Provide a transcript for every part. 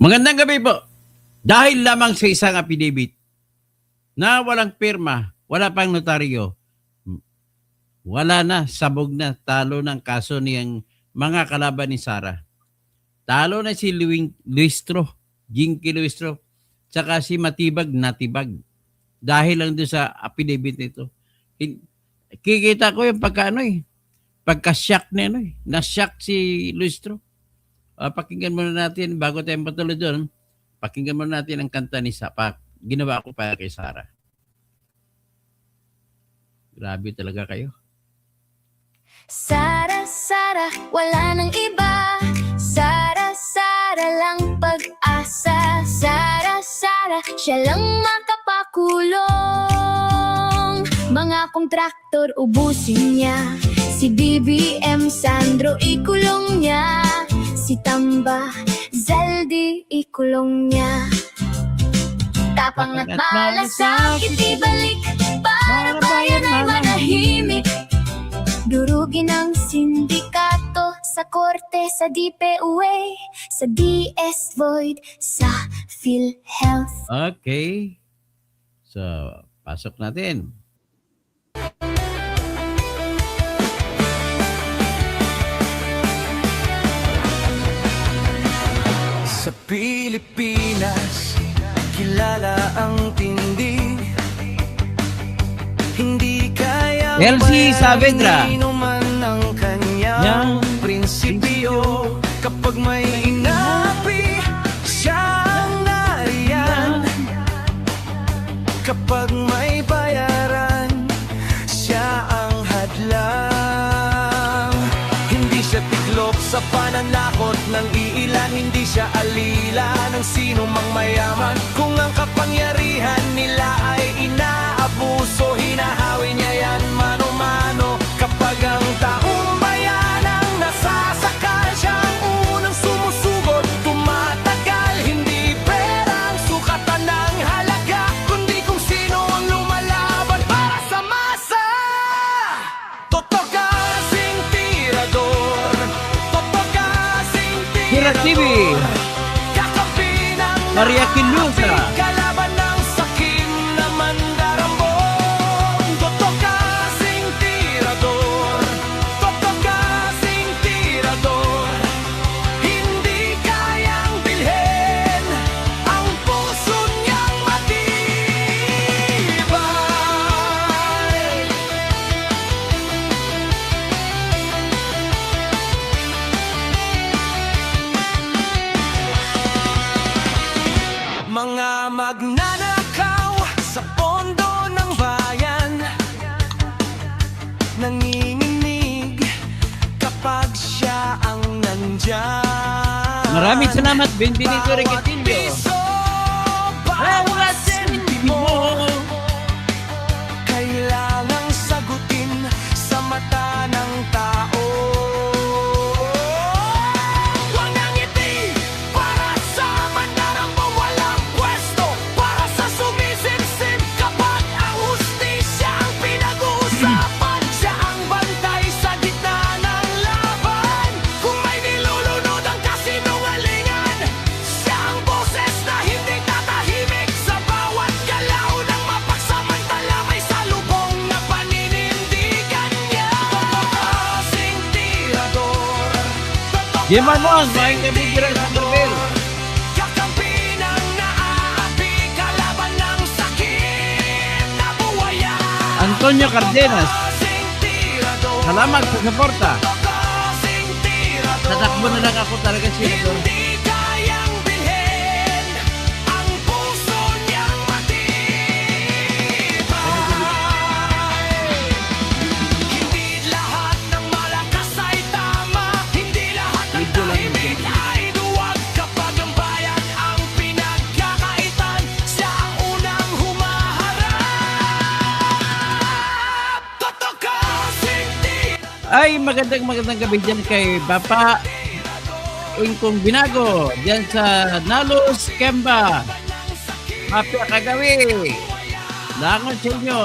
Magandang gabi po. Dahil lamang sa isang affidavit na walang pirma, wala pang notaryo, wala na, sabog na, talo ng kaso niyang mga kalaban ni Sara. Talo na si Luistro, Jinky Luistro, tsaka si Matibag Natibag. Dahil lang doon sa affidavit nito. Kikita ko yung pagka-shock na na-shock si Luistro. Pakinggan muna natin, bago tayo patuloy doon, pakinggan muna natin ang kanta ni Sapak. Ginawa ko para kay Sara. Grabe talaga kayo. Sara, Sara, wala nang iba. Sara, Sara lang pag-asa. Sara, Sara, siya lang makapakulong. Mga kontraktor ubusin niya. Si BBM Sandro ikulong niya. Si Tamba Zaldi ikulong niya. Tapang at malasakit ibalik, para bayan ay manahimik. Durugin ang sindikato sa korte, sa DPUA, sa DS Void, sa PhilHealth. Okay. So, pasok natin. Sa Pilipinas, kilala ang tindi. Hindi kaya Elsie Saavedra. man ang kanyang prinsipyo. Kapag may inapi, siya ang nariyan. Kapag may bayaran, siya ang hadlang. Hindi siya tiklop sa pananakot ng iilan. Hindi siya alila ng sino mang mayaman. Kung ang kapangyarihan nila ay inaabuso, hinahawi niya yan mano-mano. Kapag ang taong bayan ang nasasakal, siya ang unang sumusugot, tumatagal. Hindi pera ang sukatan ng halaga, kundi kung sino ang lumalaban para sa masa. Totoo kasing tirador, totoo kasing Hira TV. Kakapi ng Maria Quilusa. kalaban ng sakim na mandarambong. Totoo kasing tirador, totoo kasing tirador. Hindi kayang bilhin ang puso niyang matibay. Mga magnanakaw sa pondo ng bayan, nanginginig kapag siya ang nandyan. Maraming salamat, Benvinito Regatillo. Piso, bawat sentimo, kailangang sagutin sa mata ng tao. Huwag nang ngiti para sa mandarambong walang pwesto, para sa sumisimsim kapag ang hustisya ang pinag-uusapan. Siya ang bantay sa gitna ng laban. Kung may nilulunod ang kasinungalingan, siya ang boses na hindi tatahimik. Sa bawat galaw ng mapagsamantala, may salubong na paninindigan niya. Totoo kasing tirador, totoo Jimar Mon, kasing maing kabigyan sa Barbel. kakampi ng naaapi, kalaban ng sakit na buhayan. Antonio Cardenas. Kasing tirador, Salamat sa suporta. kasing tirador. Tatakbo na lang ako talaga siya. Hindi kayang bilhin ang puso niyang matibay. Hindi lahat ng malakas ay tama. Hindi lahat ng tahimik ay duwag. Kapag ang bayan ang pinagkakaitan, siya ang unang humaharap. Totoo kasing Ay, magandang gabi dyan kay Papa Ingkong Binago. Dyan sa Nalos, Kemba. Mapia Kagawi. Langon sa inyo.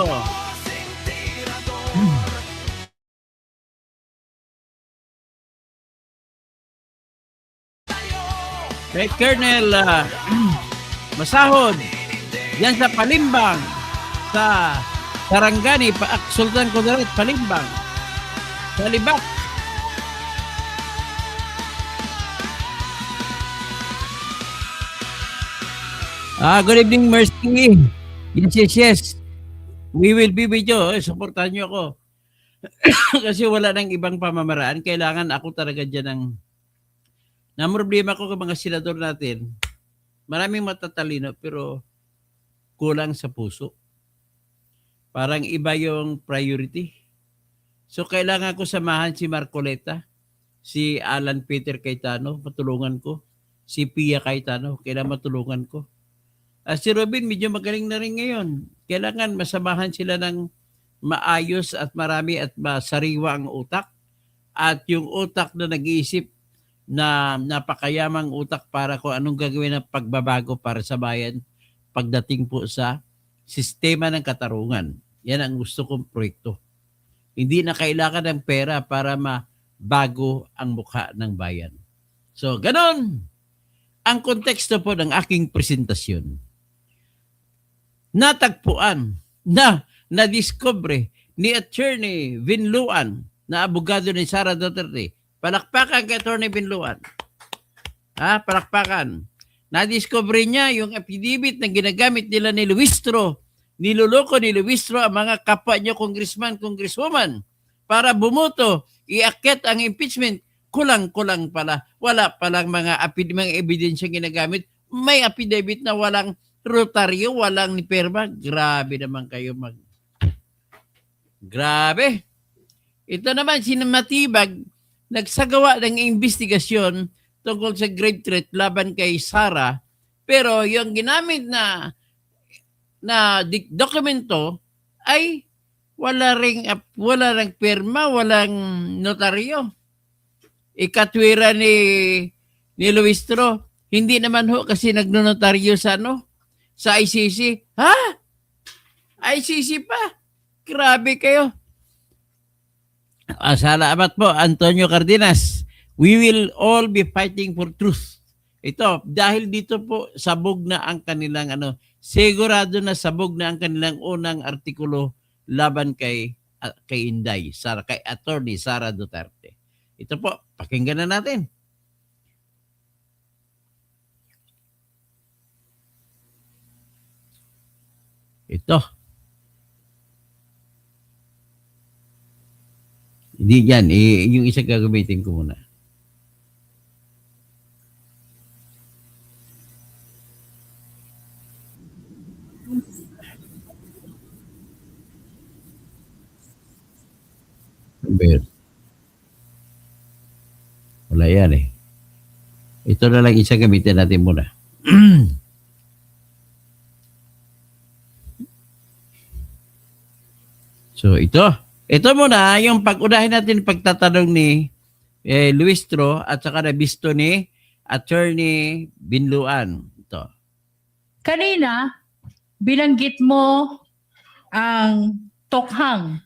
kay Colonel Masahod, yan sa Palimbang, sa Sarangani, Sultan Kudarat, Palimbang, sa Libak. Good evening, Mercy. Yes. We will be with you. Supportahan niyo ako. Kasi wala nang ibang pamamaraan. Kailangan ako talaga dyan na problema ko ng mga senador natin. Maraming matatalino pero kulang sa puso. Parang iba yung priority. So kailangan ko samahan si Marcoleta, si Alan Peter Cayetano, matulungan ko. Si Pia Cayetano, kailangan matulungan ko. Si Robin, medyo magaling na rin ngayon. Kailangan masamahan sila ng maayos at marami at masariwa ang utak. At yung utak na nag-iisip na napakayamang utak para kung anong gagawin ng pagbabago para sa bayan pagdating po sa sistema ng katarungan. Yan ang gusto kong proyekto. Hindi na kailangan ng pera para mabago ang mukha ng bayan. So, ganon ang konteksto po ng aking presentasyon. Natagpuan na-discover ni Attorney Binluan na abogado ni Sara Duterte. Palakpakan kay Attorney Binluan. Palakpakan. Na-discover niya yung affidavit na ginagamit nila ni Luistro. Niloloko ni Luistro ang mga kapwa niya congressman, congresswoman para bumoto, iakyat ang impeachment. Kulang-kulang pala. Wala palang mga ebidensya ginagamit. May affidavit na walang rotaryo, walang ni perma. Grabe naman kayo Grabe. Ito naman, sinamatibag, nagsagawa ng investigasyon tungkol sa grave threat laban kay Sara. Pero yung ginamit na dokumento ay wala ring perma, walang notaryo. Ikatwira ni Luistro, hindi naman ho kasi nagnonotaryo sa ICC. ICC pa? Grabe kayo. Salamat po, Antonio Cardenas. We will all be fighting for truth. Ito, dahil dito po sabog na ang kanilang sigurado na sabog na ang kanilang unang artikulo laban kay Inday, kay Attorney Sara Duterte. Ito po, pakinggan na natin. Ito. Hindi yan. Yung isa gagamitin ko muna. Wala yan eh. Ito na lang isa gamitin natin muna. So ito muna yung pag-unahin natin pagtatanong ni Luistro at saka nabisto ni Attorney Binluan. Ito. Kanina, binanggit mo ang Tokhang,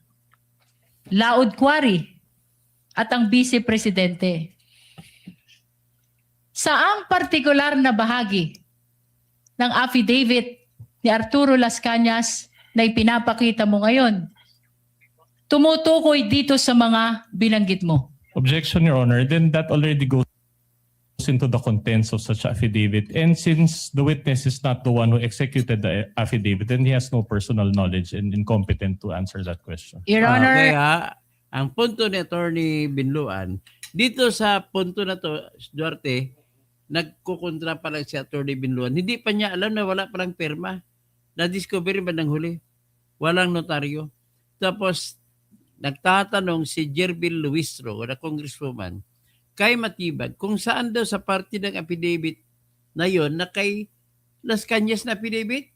Laod Quarry at ang Vice Presidente. Saang partikular na bahagi ng affidavit ni Arturo Las Cañas na ipinapakita mo ngayon tumutukoy dito sa mga binanggit mo? Objection, Your Honor. Then that already goes into the contents of such affidavit. And since the witness is not the one who executed the affidavit, then he has no personal knowledge and incompetent to answer that question. Your Honor, Kaya, ang punto ni Attorney Binluan, dito sa punto na to, Duarte, nagkukontra pa lang si Attorney Binluan. Hindi pa niya alam na wala palang perma. Na-discover ba ng huli? Walang notaryo. Tapos, nagtatanong si Jerbil Luistro, na congresswoman, kay Matibag, kung saan daw sa parte ng affidavit na yon na kay Las Cañas na affidavit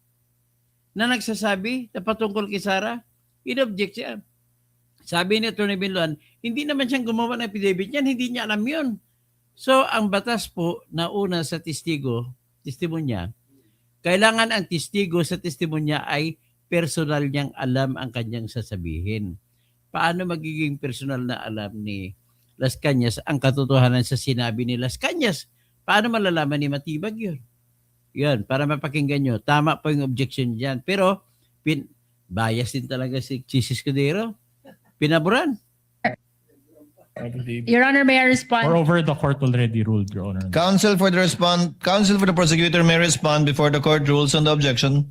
na nagsasabi na patungkol kay Sara, in-object siya. Sabi ni Atty. Binluan, hindi naman siyang gumawa ng affidavit yan, hindi niya alam yun. So, ang batas po na una sa testimonya, kailangan ang testigo sa testimonya ay personal niyang alam ang kanyang sasabihin. Paano magiging personal na alam ni Las Cañas ang katotohanan sa sinabi ni Las Cañas? Paano malalaman ni Matibag yun? Yun, para mapakinggan nyo. Tama po yung objection dyan. Pero, bias din talaga si Chis Escudero. Pinaburan. Your Honor, may I respond? Moreover, the court already ruled, Your Honor. Counsel for the prosecutor may respond before the court rules on the objection.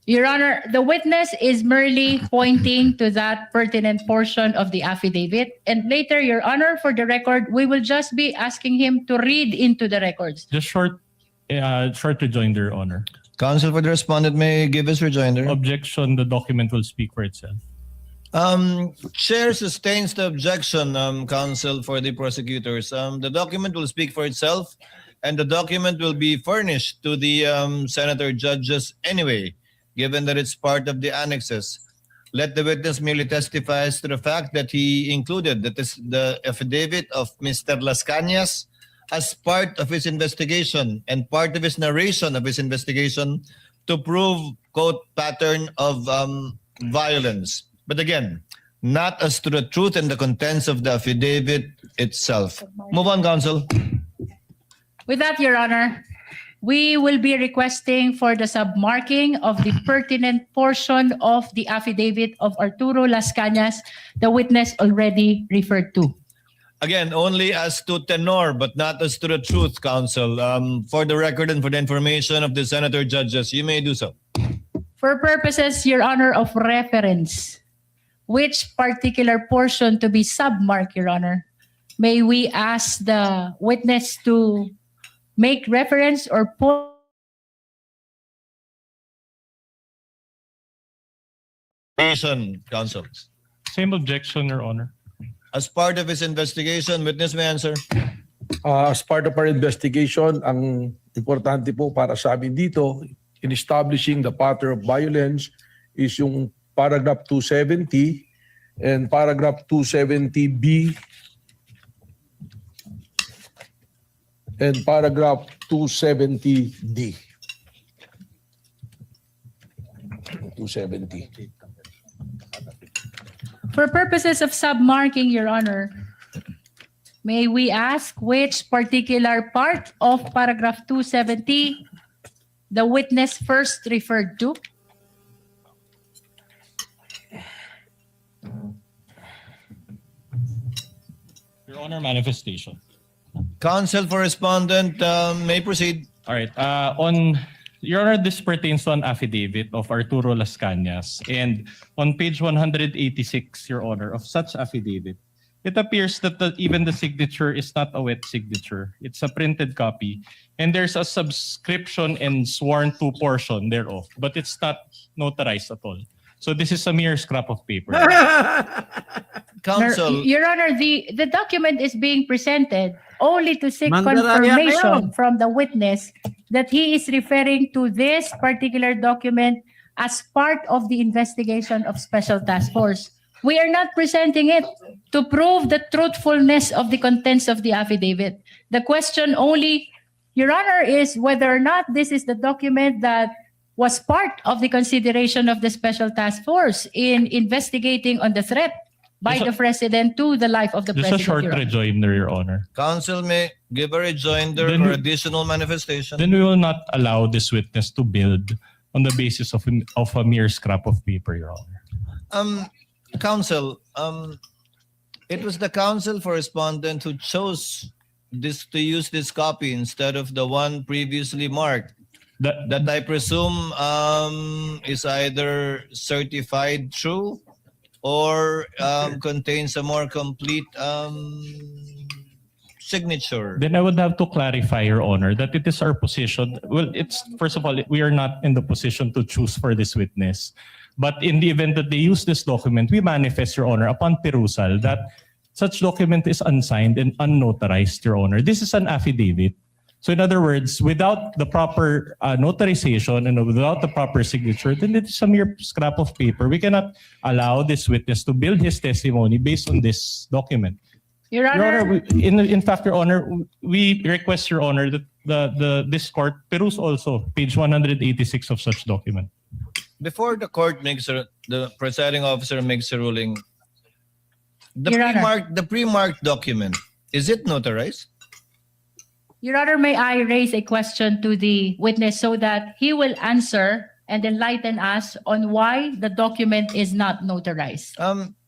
Your Honor, the witness is merely pointing to that pertinent portion of the affidavit. And later, Your Honor, for the record, we will just be asking him to read into the records. Just short rejoinder, Your Honor. Counsel for the respondent may give his rejoinder. Objection, the document will speak for itself. Chair sustains the objection, counsel for the prosecutors. The document will speak for itself, and the document will be furnished to the senator judges anyway, given that it's part of the annexes. Let the witness merely testify to the fact that he included the affidavit of Mr. Las Cañas as part of his investigation and part of his narration of his investigation to prove, quote, pattern of violence. But again, not as to the truth and the contents of the affidavit itself. Move on, counsel. With that, Your Honor, we will be requesting for the submarking of the pertinent portion of the affidavit of Arturo Las Cañas, the witness already referred to. Again, only as to tenor, but not as to the truth, counsel. For the record and for the information of the senator judges, you may do so. For purposes, Your Honor, of reference, which particular portion to be submarked, Your Honor? May we ask the witness to make reference or put Counsel. Same objection, Your Honor. As part of his investigation, witness may answer. As part of our investigation, ang importante po para sa amin dito, in establishing the pattern of violence is yung paragraph 270 and paragraph 270B and paragraph 270D. 270. For purposes of submarking, Your Honor, may we ask which particular part of paragraph 270 the witness first referred to? Your Honor, manifestation. Counsel for respondent may proceed. All right. Your Honor, this pertains to an affidavit of Arturo Las Cañas. And on page 186, Your Honor, of such affidavit, it appears that even the signature is not a wet signature. It's a printed copy. And there's a subscription and sworn to portion thereof, but it's not notarized at all. So this is a mere scrap of paper. Counsel, Your Honor, the document is being presented only to seek Mandaraya confirmation kayo. from the witness that he is referring to this particular document as part of the investigation of Special Task Force. We are not presenting it to prove the truthfulness of the contents of the affidavit. The question only, Your Honor, is whether or not this is the document that was part of the consideration of the Special Task Force in investigating on the threat by the President to the life of the Just a President. short Your Honor. rejoinder, Your Honor. counsel may give a rejoinder Then or we- additional manifestation. Then we will not allow this witness to build on the basis of a mere scrap of paper, Your Honor. Counsel, it was the counsel for respondent who chose to use this copy instead of the one previously marked. That I presume is either certified true or contains a more complete signature. Then I would have to clarify, Your Honor, that it is our position. Well, it's first of all, we are not in the position to choose for this witness. But in the event that they use this document, we manifest, Your Honor, upon perusal that such document is unsigned and unnotarized, Your Honor. This is an affidavit. So in other words, without the proper notarization and without the proper signature, then it is a mere scrap of paper. We cannot allow this witness to build his testimony based on this document. Your Your Honor, Honor, in fact, Your Honor, we request, Your Honor, that this court peruse also page 186 of such document. Before the court the presiding officer makes a ruling, the Your Honor. pre-marked document, is it notarized? Your Honor, may I raise a question to the witness so that he will answer and enlighten us on why the document is not notarized?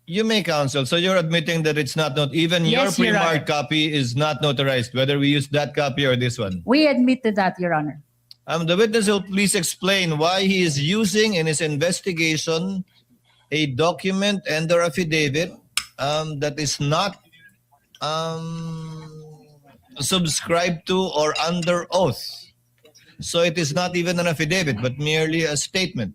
You may, counsel. So you're admitting that it's not even Yes, your Your pre-marked Honor. copy is not notarized, whether we use that copy or this one. We admit to that, Your Honor. The witness will please explain why he is using in his investigation a document and or affidavit that is not subscribed to or under oath. So it is not even an affidavit, but merely a statement.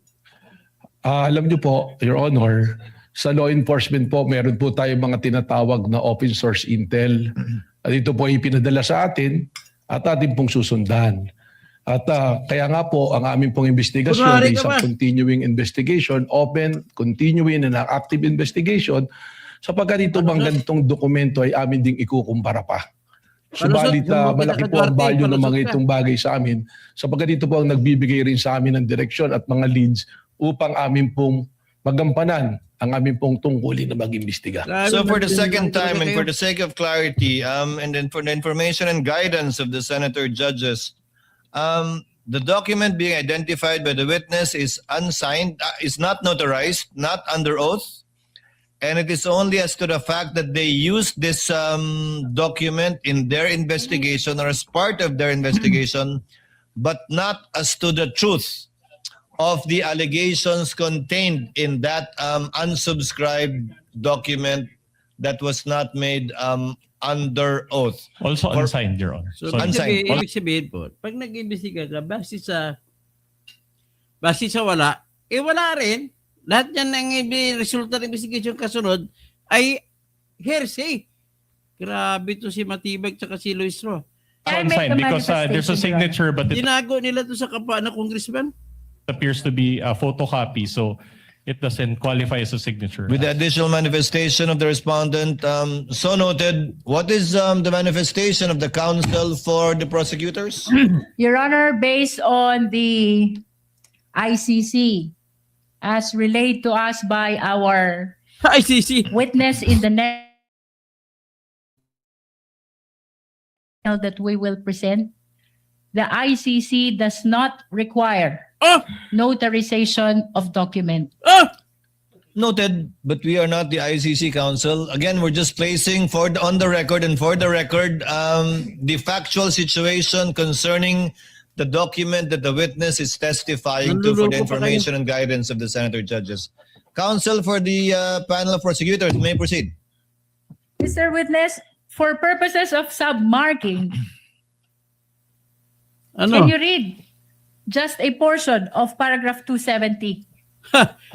Alam niyo po, Your Honor, sa law enforcement po, meron po tayong mga tinatawag na open source intel. At ito po ay pinadala sa atin at atin pong susundan. At kaya nga po, ang aming pong investigasyon Kunwari ay ka isang ba? continuing investigation, open, continuing, and active investigation, sapagkat ito bang ganitong dokumento ay amin ding ikukumpara pa. Subalit Palusot, yung malaki po ang Duterte, value ng mga palusot ka. itong bagay sa amin, sapagkat ito po ang nagbibigay rin sa amin ng direksyon at mga leads upang amin pong magampanan ang aming pong tungkulin na mag-imbestiga. So for the second time and for the sake of clarity, and then for the information and guidance of the senator judges, the document being identified by the witness is unsigned, is not notarized, not under oath, and it is only as to the fact that they used this document in their investigation or as part of their investigation, but not as to the truth of the allegations contained in that unsubscribed document that was not made under oath. Also Or- unsigned, Your Honor. So, Sorry. Unsigned. ibig sabihin po, pag nag-imbestiga ka, base sa wala, wala rin. Lahat yan ng resulta ng investigation kasunod ay hearsay. Grabe to si Matibag tsaka si Luis Ro. I make Unsigned the because there's a manifestation, Your Honor. signature, but it Tinago nila to sa kapwa na congressman. appears to be a photocopy, so it doesn't qualify as a signature. With the additional manifestation of the respondent, so noted, what is the manifestation of the counsel for the prosecutors? Your Honor, based on the ICC, as relayed to us by our ICC. witness in the next that we will present, the ICC does not require Oh! notarization of document. Oh! Noted, but we are not the ICC counsel. Again, we're just placing on the record and for the record the factual situation concerning the document that the witness is testifying to for the Nanluloko pa information and guidance of the senator judges. Counsel for the panel of prosecutors, may proceed. Mr. Witness, for purposes of submarking, Ano? can you read just a portion of paragraph 270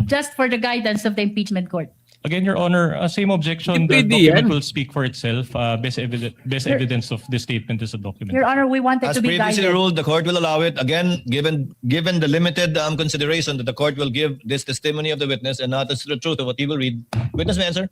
just for the guidance of the impeachment court? Again, Your Honor, same objection. The Hindi pwede document yan. will speak for itself. Best evidence of this statement is a document. Your Honor, we wanted As to be previously guided. ruled, the court will allow it. Again, given the limited consideration that the court will give this testimony of the witness and not as to the truth of what he will read. Witness may answer.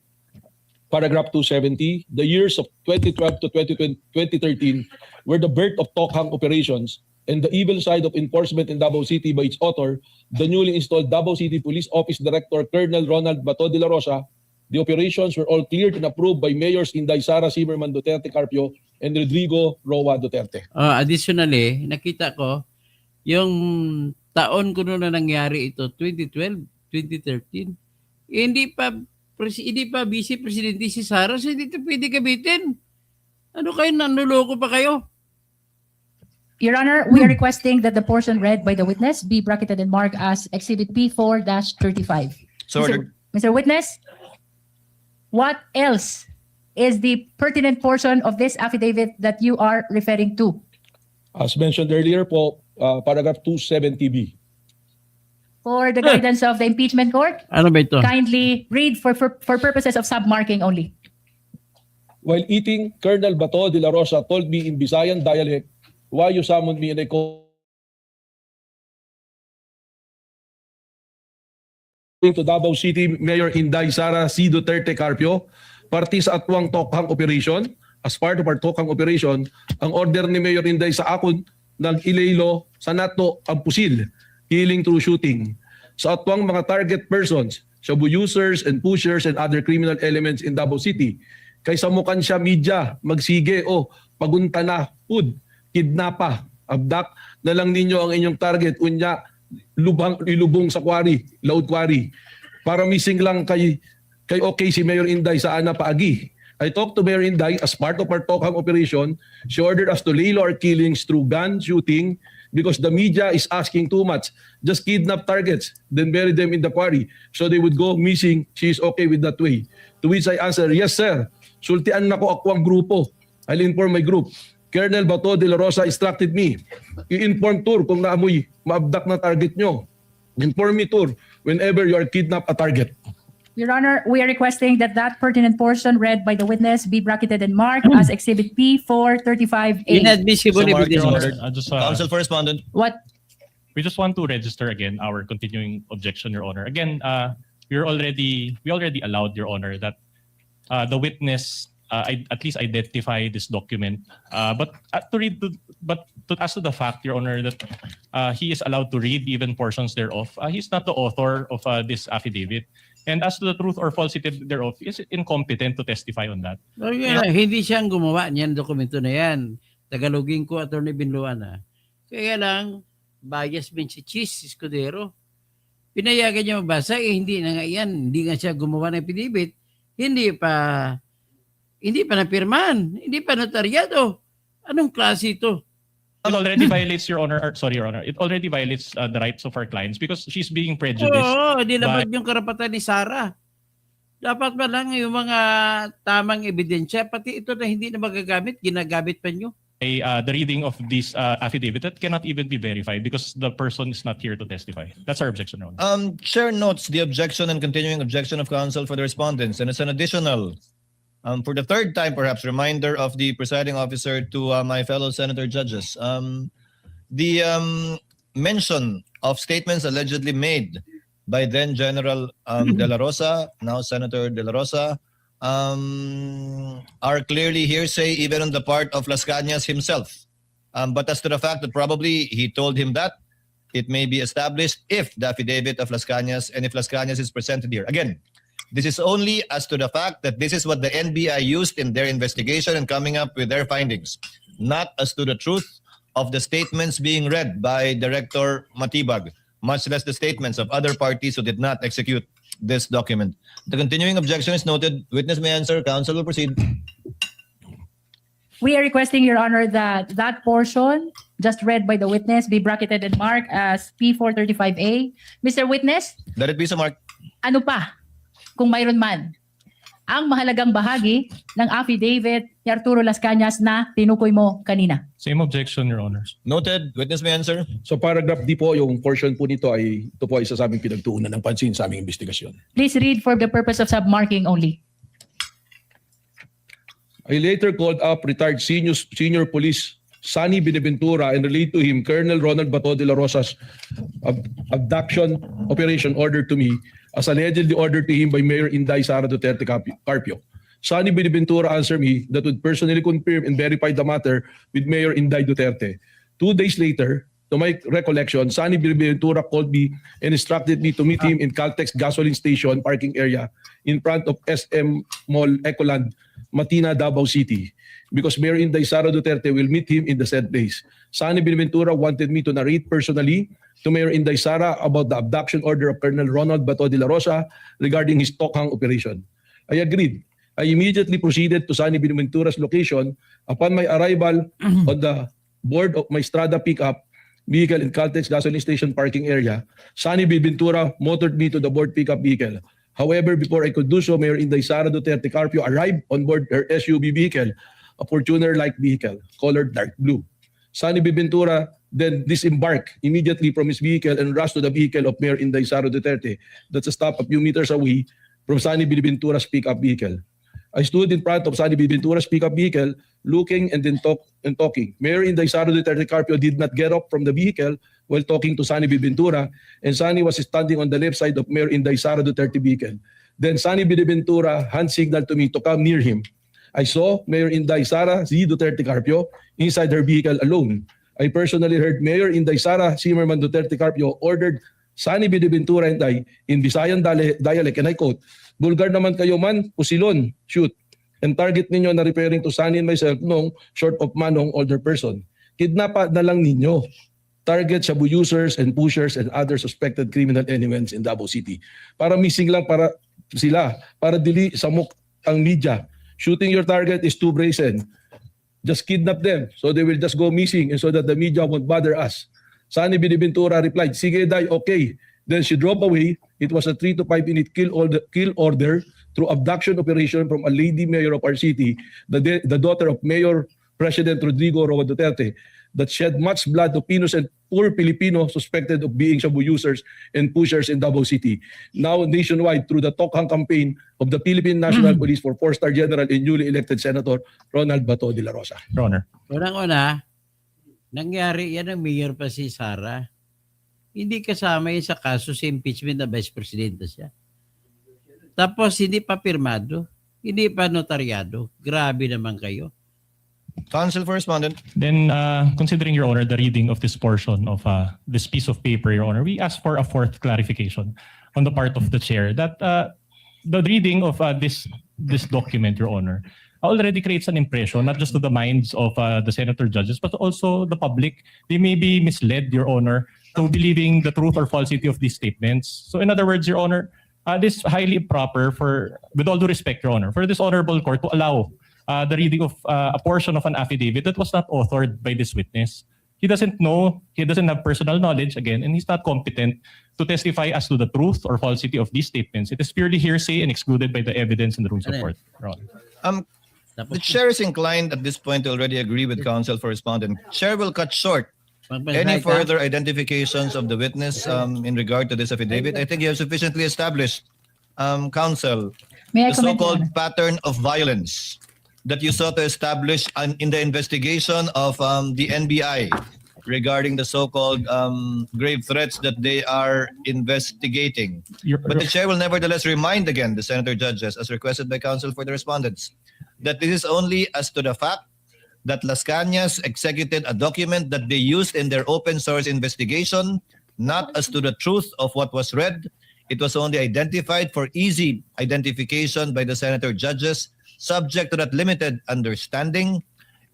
Paragraph 270, the years of 2012 to 2013 were the birth of Tokhang operations and the evil side of enforcement in Davao City by its author, the newly installed Davao City Police Office Director Colonel Ronald Bato de la Rosa. The operations were all cleared and approved by Mayors Inday Sara Zimmerman Duterte Carpio and Rodrigo Roa Duterte. Additionally, nakita ko, yung taon ko na nangyari ito, 2012, 2013, hindi pa vice presidente si Sara, so hindi ito pwede gamitin. Ano kayo, nanluloko pa kayo? Your Honor, we are requesting that the portion read by the witness be bracketed and marked as Exhibit P4-35. So ordered. Mr. Witness, what else is the pertinent portion of this affidavit that you are referring to? As mentioned earlier po, paragraph 270B. For the guidance of the impeachment court, Ano ba ito? kindly read for purposes of submarking only. While eating, Colonel Bato de la Rosa told me in Visayan dialect why you summoned me and I called to Davao City Mayor Inday Sara C. Duterte Carpio, party sa atwang Tokhang operation. As part of our Tokhang operation, ang order ni Mayor Inday sa akon nag-ilaylo sa nato ang pusil, killing through shooting. Sa atwang mga target persons, shabu users and pushers and other criminal elements in Davao City. Kaysa mukan siya media, magsige o pagunta na pud kidnapa, abduct na lang ninyo ang inyong target, unya, ilubong sa quarry, loud quarry. Para missing lang kay okay si Mayor Inday sa Ana Paagi. I talked to Mayor Inday as part of our Tokhang operation. She ordered us to lay low our killings through gun shooting because the media is asking too much. Just kidnap targets, then bury them in the quarry so they would go missing. She is okay with that way. To which I answer, yes sir, sultian na ko ako ang grupo. I'll inform my group. Colonel Bato de la Rosa instructed me. I-inform tour kung naamoy maabdak na target nyo. Inform me tour whenever you are kidnap a target. Your Honor, we are requesting that that pertinent portion read by the witness be bracketed and marked as Exhibit P435A. Inadmissible So, Mark, evidence. Your Honor. Just, Counsel for Respondent. What? we just want to register again our continuing objection, Your Honor. Again, we already allowed, Your Honor, that the witness at least identify this document. But as to the fact, Your Honor, that he is allowed to read even portions thereof, he's not the author of this affidavit. And as to the truth or falsity thereof, is incompetent to testify on that. So, yun, hindi siyang gumawa niyan dokumento na yan. Tagalogin ko, Atty. Binluana. Kaya lang, bias din si Cheese Escudero. Pinayagan niya mabasa, hindi na nga yan. Hindi nga siya gumawa ng pinibit. Hindi pa napirman. Hindi pa notaryado. Anong klase ito? It already violates, Your Honor, Your Honor, it already violates the rights of our clients because she's being prejudiced. Oo, dilabag yung karapatan ni Sarah. Dapat ba lang yung mga tamang ebidensya, pati ito na hindi na magagamit, ginagamit pa nyo. The reading of this affidavit that cannot even be verified because the person is not here to testify. That's our objection, Your Honor. Chair notes the objection and continuing objection of counsel for the respondents, and it's an additional, for the third time perhaps, reminder of the presiding officer to my fellow senator judges. The mention of statements allegedly made by then General De La Rosa, now Senator De La Rosa, are clearly hearsay even on the part of Las Cañas himself. But as to the fact that probably he told him that, it may be established if the affidavit of Las Cañas and if Las Cañas is presented here. Again, this is only as to the fact that this is what the NBI used in their investigation and coming up with their findings, not as to the truth of the statements being read by Director Matibag, much less the statements of other parties who did not execute this document. The continuing objection is noted. Witness may answer. Counsel will proceed. We are requesting, Your Honor, that that portion just read by the witness be bracketed and marked as P435A. Mr. Witness, Let it be so, Mark. ano pa, kung mayroon man, ang mahalagang bahagi ng affidavit ni Arturo Las Cañas na tinukoy mo kanina? Same objection, Your Honor. Noted. Witness may answer. So paragraph D po, yung portion po nito ay ito po ay isa sa aming pinagtuunan ng pansin sa aming investigasyon. Please read for the purpose of submarking only. I later called up retired senior police Sunny Benaventura and relayed to him Colonel Ronald Bato de la Rosa's abduction operation ordered to me as allegedly ordered to him by Mayor Inday Sara Duterte Carpio. Sunny Benaventura answered me that would personally confirm and verify the matter with Mayor Inday Duterte. 2 days later, to my recollection, Sunny Benaventura called me and instructed me to meet him in Caltex gasoline station parking area in front of SM Mall Ecoland, Matina, Davao City, because Mayor Inday Sara Duterte will meet him in the said place. Sunny Benaventura wanted me to narrate personally to Mayor Inday Sara about the abduction order of Colonel Ronald Bato de la Rosa regarding his Tokhang operation. I agreed. I immediately proceeded to Sunny Benaventura's location. Upon my arrival on the board of my Strada pickup vehicle in Caltex gasoline station parking area, Sunny Benaventura motored me to the board pickup vehicle. However, before I could do so, Mayor Inday Sara Duterte Carpio arrived on board her SUV vehicle, a Fortuner-like vehicle, colored dark blue. Sunny Benaventura then disembarked immediately from his vehicle and rushed to the vehicle of Mayor Inday Sara Duterte that's a stop a few meters away from Sunny Benaventura's pickup vehicle. I stood in front of Sunny Benaventura's pickup vehicle, looking and then talking. Mayor Inday Sara Duterte Carpio did not get up from the vehicle while talking to Sunny Benaventura, and Sunny was standing on the left side of Mayor Inday Sara Duterte vehicle. Then Sunny Benaventura hand signaled to me to come near him. I saw Mayor Inday Sara Z. Duterte Carpio inside her vehicle alone. I personally heard Mayor Inday Sara Zimmerman Duterte Carpio ordered Sunny Benaventura and I in Visayan dialect, and I quote, "Bulgar naman kayo man, pusilon, shoot." And target ninyo na referring to Sunny and myself nung short of manong older person. kidnap na lang ninyo. Target Shabu users and pushers and other suspected criminal elements in Davao City. Para missing lang para sila, para dili samok ang media. Shooting your target is too brazen. Just kidnap them so they will just go missing and so that the media won't bother us. Sani Biniventura replied, sige day, okay. Then she drove away. It was a 3 to 5 minute kill order through abduction operation from a lady mayor of our city, the daughter of Mayor President Rodrigo Roa Duterte, that shed much blood of innocent poor Filipino suspected of being Shabu users and pushers in Davao City. Now nationwide through the Tokhang campaign of the Philippine National Police for 4-star General and newly elected Senator Ronald Bato de la Rosa. Your Honor. Unang-una, nangyari yan ang mayor pa si Sara. Hindi kasama yun sa kaso sa impeachment na Vice Presidente siya. Tapos hindi pa pirmado, hindi pa notaryado. Grabe naman kayo. Counsel for Respondent. Then, considering, Your Honor, the reading of this portion of this piece of paper, Your Honor, we ask for a fourth clarification on the part of the chair that the reading of this document, Your Honor, already creates an impression not just to the minds of the senator judges, but also the public. They may be misled, Your Honor, to believing the truth or falsity of these statements. So, in other words, Your Honor, this is highly improper for, with all due respect, Your Honor, for this honorable court to allow the reading of a portion of an affidavit that was not authored by this witness. He doesn't know, he doesn't have personal knowledge, again, and he's not competent to testify as to the truth or falsity of these statements. It is purely hearsay and excluded by the evidence and the rules of court. Your Honor. The chair is inclined at this point to already agree with counsel for Respondent. Chair will cut short any further identifications of the witness in regard to this affidavit. I think you have sufficiently established, counsel, May I the comment, Your so-called Honor? pattern of violence that you sought to establish in the investigation of the NBI regarding the so-called grave threats that they are investigating. But the chair will nevertheless remind again the senator judges, as requested by counsel for the respondents, that this is only as to the fact that Las Cañas executed a document that they used in their open source investigation, not as to the truth of what was read. It was only identified for easy identification by the senator judges, subject to that limited understanding.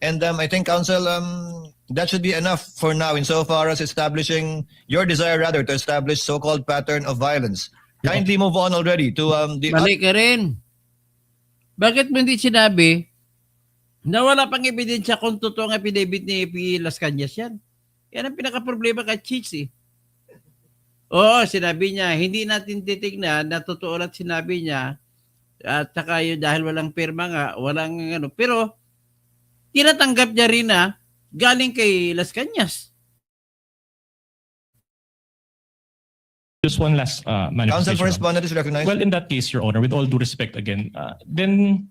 And I think, counsel, that should be enough for now insofar as establishing your desire, rather, to establish so-called pattern of violence. Kindly move on already to the... Mali ka rin. Bakit mo hindi sinabi na wala pang ebidensya kung totoo ang affidavit ni P. Las Cañas yan? Yan ang pinaka-problema kay Cheats eh. Oo, sinabi niya, hindi natin titignan na totoo lang sinabi niya at saka yun dahil walang pirma nga, walang ano. Pero, tinatanggap niya rin na galing kay Las Cañas. Just one last Counsel manifestation. for Respondent is recognized. Well, in that case, Your Honor, with all due respect again, then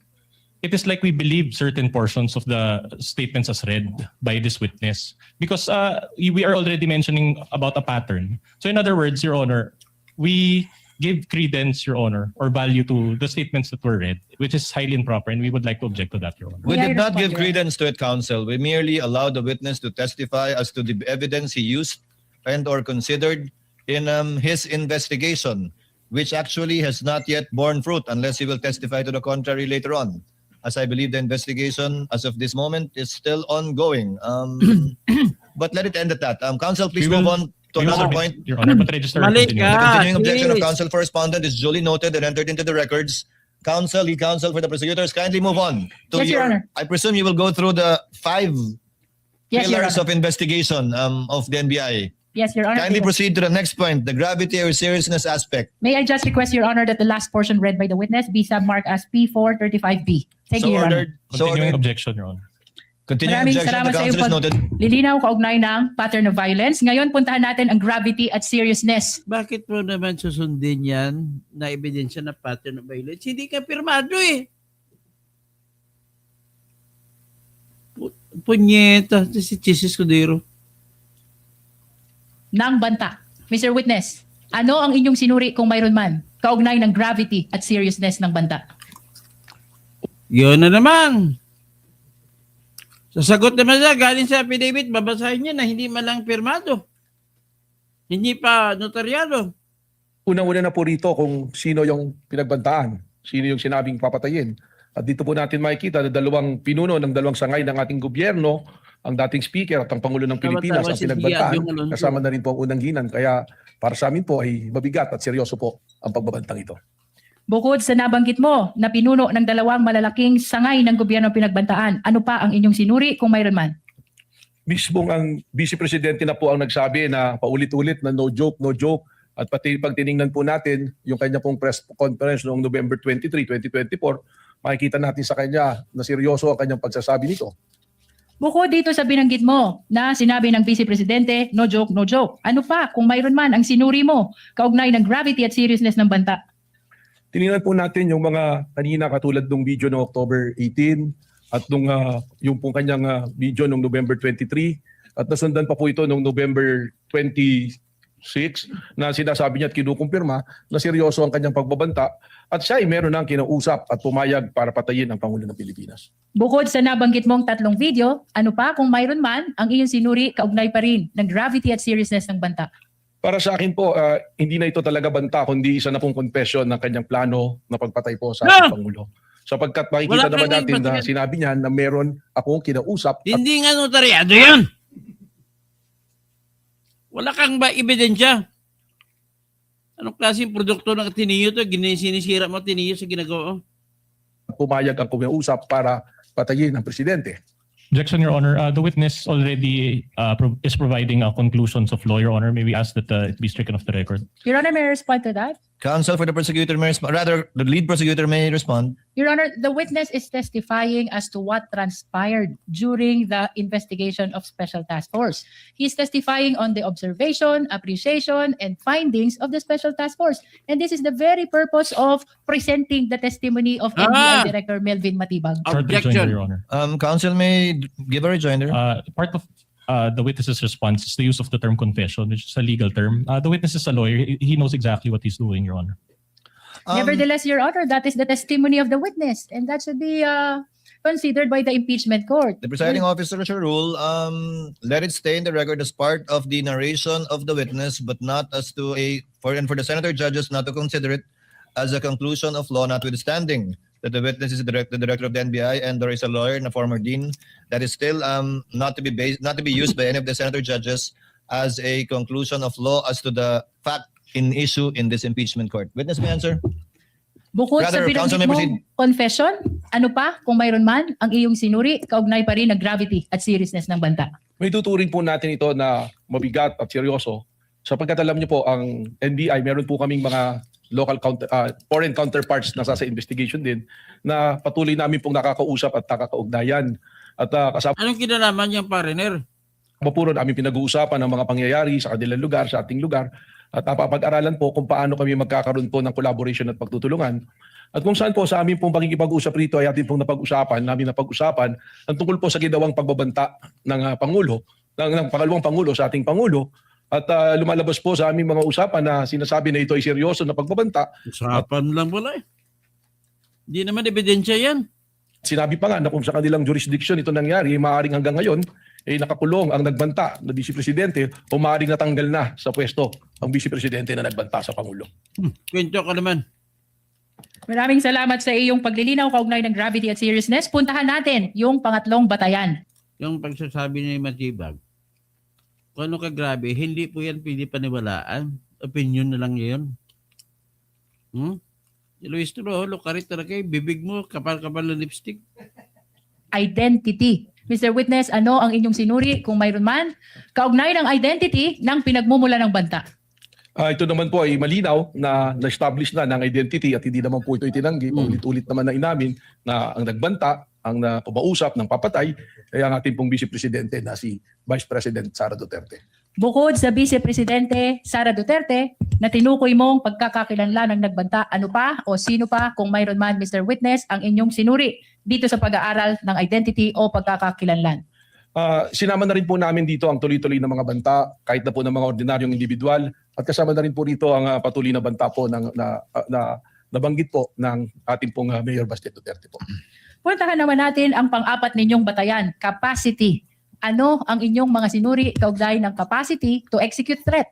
it is like we believe certain portions of the statements as read by this witness because we are already mentioning about a pattern. So in other words, Your Honor, we give credence, Your Honor, or value to the statements that were read, which is highly improper, and we would like to object to that, Your Honor. We May I did not respond, give Your Honor? credence to it, counsel. We merely allowed the witness to testify as to the evidence he used and or considered in his investigation, which actually has not yet borne fruit unless he will testify to the contrary later on. As I believe the investigation as of this moment is still ongoing. But let it end at that. Counsel, please We will- move on to We will another submit, point. Your Honor, but register Mali continue. ka. The continuing objection of please. counsel for respondent is duly noted and entered into the records. Counsel, lead counsel for the prosecutors, kindly move on. Yes, Your Honor. I presume you will go through the 5 Yes, Your pillars Honor. of investigation of the NBI. Yes, Your Honor. Kindly proceed to the next point, the gravity or seriousness aspect. May I just request, Your Honor, that the last portion read by the witness be submarked as P435B. Thank So you, Your Honor. ordered. So Continuing ordered. objection, Your Honor. Continuing Maraming objection, the salamat sa counsel is iyong noted. Lilinaw kaugnay ng pattern of violence. Ngayon, puntahan natin ang gravity at seriousness. Bakit mo naman susundin yan na ebidensya na pattern of violence? Hindi ka pirmado eh. Punyeta, si Chis Escudero. ng banta. Mr. Witness, ano ang inyong sinuri kung mayroon man kaugnay ng gravity at seriousness ng banta? Yun na naman. Sasagot naman siya, galing sa affidavit, babasahin niya na hindi malang pirmado. Hindi pa notaryado. Unang-una na po rito kung sino yung pinagbantaan, sino yung sinabing papatayin. At dito po natin makikita na dalawang pinuno ng dalawang sangay ng ating gobyerno ang dating speaker at ang Pangulo ng Pilipinas ang si pinagbantaan, Yung Alonso. kasama na rin po ang unang ginang. Kaya para sa amin po ay mabigat at seryoso po ang pagbabantang ito. Bukod sa nabanggit mo na pinuno ng dalawang malalaking sangay ng gobyerno pinagbantaan, ano pa ang inyong sinuri kung mayroon man? Mismong ang Vice Presidente na po ang nagsabi na paulit-ulit na no joke, at pati pag tiningnan po natin yung kanya pong press conference noong November 23, 2024, makikita natin sa kanya na seryoso ang kanyang pagsasabi nito. Bukod dito sa binanggit mo na sinabi ng Vice Presidente, no joke, no joke. Ano pa kung mayroon man ang sinuri mo kaugnay ng gravity at seriousness ng banta? Tiningnan po natin yung mga kanina katulad ng video noong October 18 at nung yung pong kanyang video noong November 23 at nasundan pa po ito noong November 26 na sinasabi niya at kinukumpirma na seryoso ang kanyang pagbabanta at siya ay meron ng kinausap at pumayag para patayin ang Pangulo ng Pilipinas. Bukod sa nabanggit mong tatlong video, ano pa kung mayroon man ang iyong sinuri kaugnay pa rin ng gravity at seriousness ng banta? Para sa akin po, hindi na ito talaga banta kundi isa na pong confession ng kanyang plano na pagpatay po sa ating Pangulo. Sapagkat makikita Wala naman kang natin na investigan. sinabi niya na meron akong kinausap at Hindi nga notaryado yan. Wala kang ba ebidensya? Anong klaseng produkto ng tiniyo to? Sinisira mo tiniyo sa ginagawa mo? pumayag ang kinausap para patayin ang presidente. Objection, Your Honor. The witness already is providing conclusions of law, Your Honor. May we ask that it be stricken off the record? Your Honor, may I respond to that? Counsel for the prosecutor may respond. Rather, the lead prosecutor may respond. Your Honor, the witness is testifying as to what transpired during the investigation of Special Task Force. He is testifying on the observation, appreciation, and findings of the Special Task Force. And this is the very purpose of presenting the testimony of NBI Director Melvin Matibag. Short rejoinder, Objection. Your Honor. Counsel may give a rejoinder. Part of the witness's response is the use of the term confession, which is a legal term. The witness is a lawyer. He knows exactly what he's doing, Your Honor. Nevertheless, Your Honor, that is the testimony of the witness, and that should be considered by the impeachment court. The presiding officer shall rule, let it stay in the record as part of the narration of the witness, but not as to for the senator judges not to consider it as a conclusion of law, notwithstanding that the witness is the director of the NBI and there is a lawyer and a former dean. That is still not to be used by any of the senator judges as a conclusion of law as to the fact in issue in this impeachment court. Witness may answer. Bukod sa Rather, Counsel binanggit may mong confession, ano pa kung mayroon man ang iyong sinuri, kaugnay pa rin ng gravity at seriousness ng banta? May tuturing po natin ito na mabigat at seryoso sapagkat alam niyo po ang NBI meron po kaming mga foreign counterparts na sa investigation din na patuloy namin pong nakakausap at nakakaugnayan at kasama Anong kinalaman niyang pariner? po namin pinag-uusapan ng mga pangyayari sa kanilang lugar, sa ating lugar at napapag-aralan po kung paano kami magkakaroon po ng collaboration at pagtutulungan. At kung saan po sa amin pong pakikipag-usap rito ay atin pong napag-usapan ang tungkol po sa ginawang pagbabanta ng Pangulo, ng pangalawang Pangulo sa ating Pangulo. At lumalabas po sa aming mga usapan na sinasabi na ito ay seryoso na pagbabanta. Usapan lang wala eh. Hindi naman ebidensya yan. Sinabi pa nga na kung sa kanilang jurisdiction ito nangyari, maaaring hanggang ngayon nakakulong ang nagbanta na Vice Presidente o maaaring natanggal na sa pwesto ang Vice Presidente na nagbanta sa Pangulo. Kwento ka naman. Maraming salamat sa iyong paglilinaw kaugnay ng gravity at seriousness. Puntahan natin yung pangatlong batayan. Yung pagsasabi ni Matibag, kung ano ka grabe, hindi po yan pwede paniwalaan. Opinion na lang yun. Luis Turo, lukarit talaga eh. Bibig mo, kapal-kapal na lipstick. Identity. Mr. Witness, ano ang inyong sinuri kung mayroon man? Kaugnay ng identity ng pinagmumula ng banta. Ito naman po ay malinaw na na-establish na ng identity at hindi naman po ito itinanggi. Paulit-ulit naman na inamin na ang nagbanta, ang nakumausap ng papatay ay ang ating pong Vice Presidente na si Vice President Sara Duterte. Bukod sa Vice Presidente Sara Duterte na tinukoy mong pagkakakilanlan ng nagbanta, ano pa o sino pa kung mayroon man, Mr. Witness, ang inyong sinuri dito sa pag-aaral ng identity o pagkakakilanlan? Sinama na rin po namin dito ang tuloy-tuloy na mga banta kahit na po ng mga ordinaryong individual at kasama na rin po rito ang patuloy na banta po na nabanggit po ng ating pong Mayor Baste Duterte po. Puntahan naman natin ang pang-apat ninyong batayan, capacity. Ano ang inyong mga sinuri kaugnay ng capacity to execute threat?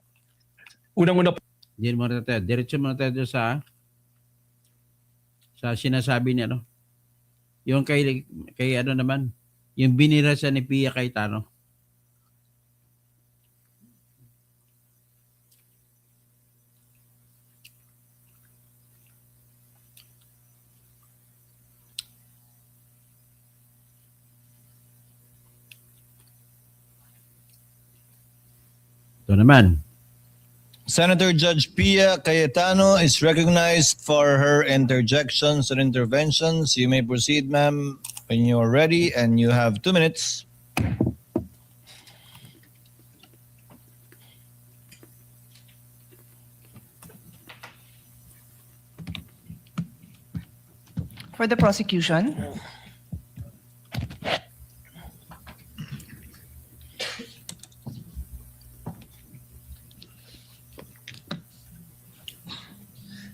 Unang-una po, Hindi mo na tayo. Diretso mo na tayo sa sinasabi niya, no? Yung kay ano naman, Yung binira siya ni Pia Cayetano. Ito naman. Senator Judge Pia Cayetano is recognized for her interjections and interventions. You may proceed, ma'am, when you are ready, and you have 2 minutes. For the prosecution,